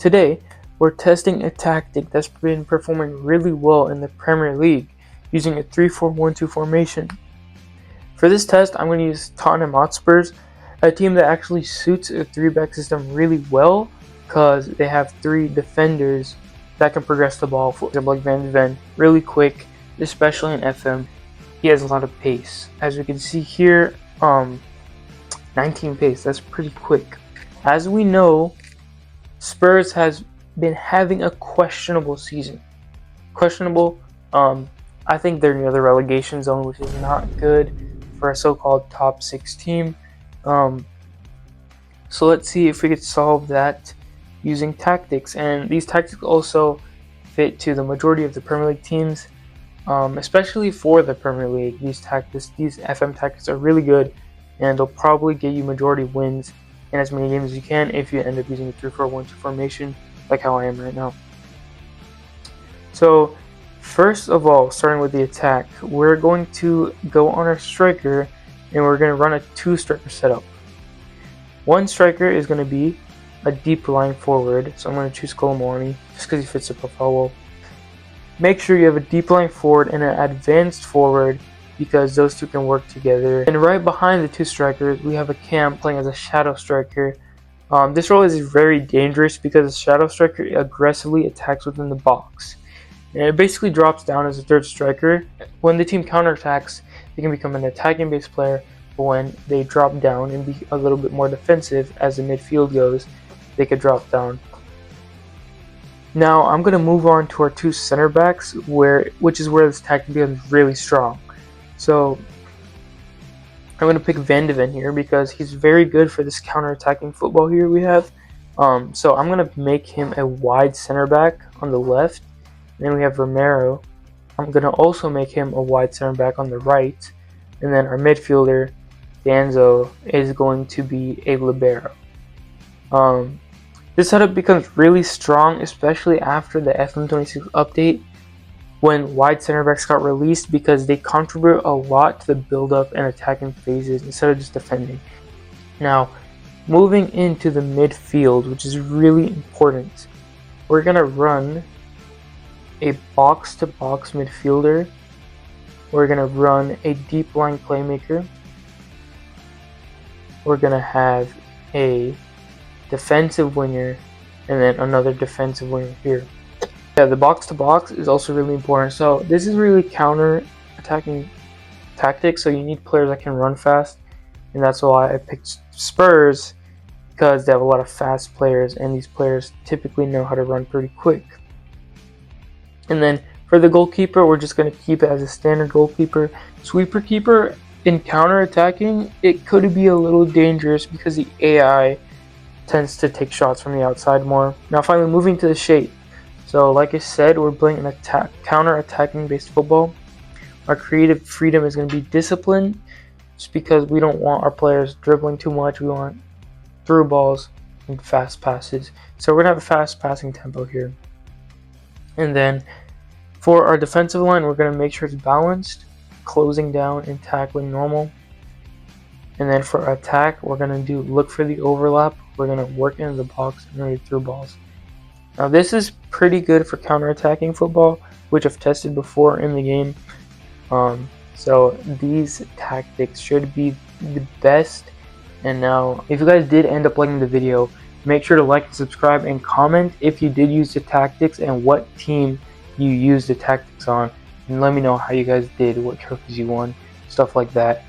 Today, we're testing a tactic that's been performing really well in the Premier League using a 3-4-1-2 formation. For this test, I'm going to use Tottenham Hotspurs, a team that actually suits a 3-back system really well because they have 3 defenders that can progress the ball, for example, like Van de Ven, really quick, especially in FM. He has a lot of pace. As we can see here, 19 pace, that's pretty quick. As we know, Spurs has been having a questionable season. Questionable, I think they're near the relegation zone, which is not good for a so-called top 6 team. So let's see if we could solve that using tactics. And these tactics also fit to the majority of the Premier League teams, especially for the Premier League. These FM tactics are really good, and they'll probably get you majority wins in as many games as you can if you end up using a 3-4-1-2 formation like how I am right now. So first of all, starting with the attack, we're going to go on our striker and we're going to run a 2-striker setup. One striker is going to be a deep line forward, so I'm going to choose Colomani just because he fits the profile well. Make sure you have a deep line forward and an advanced forward because those two can work together. And right behind the 2 strikers, we have a Cam playing as a shadow striker. This role is very dangerous because the shadow striker aggressively attacks within the box. And it basically drops down as a 3rd striker. When the team counterattacks, they can become an attacking based player, but when they drop down and be a little bit more defensive as the midfield goes, they could drop down. Now I'm going to move on to our 2 center backs, which is where this tactic becomes really strong. So I'm going to pick Van de Ven here because he's very good for this counter-attacking football here we have. So I'm going to make him a wide center back on the left. And then we have Romero. I'm going to also make him a wide center back on the right. And then our midfielder, Danzo, is going to be a libero. This setup becomes really strong, especially after the FM26 update, when wide center backs got released, because they contribute a lot to the build-up and attacking phases instead of just defending. Now, moving into the midfield, which is really important, we're going to run a box-to-box midfielder. We're going to run a deep line playmaker. We're going to have a defensive winger and then another defensive winger here. Yeah, the box-to-box is also really important. So this is really counter-attacking tactics, so you need players that can run fast, and that's why I picked Spurs, because they have a lot of fast players, and these players typically know how to run pretty quick. And then for the goalkeeper, we're just going to keep it as a standard goalkeeper. Sweeper keeper, in counter-attacking, it could be a little dangerous because the AI tends to take shots from the outside more. Now finally, moving to the shape. So like I said, we're playing an counter-attacking based football. Our creative freedom is going to be discipline, just because we don't want our players dribbling too much. We want through balls and fast passes. So we're going to have a fast passing tempo here. And then for our defensive line, we're going to make sure it's balanced, closing down and tackling normal. And then for our attack, we're going to look for the overlap. We're going to work into the box and read through balls. Now this is pretty good for counter-attacking football, which I've tested before in the game. So these tactics should be the best. And now, if you guys did end up liking the video, make sure to like and subscribe and comment if you did use the tactics and what team you used the tactics on. And let me know how you guys did, what trophies you won, stuff like that.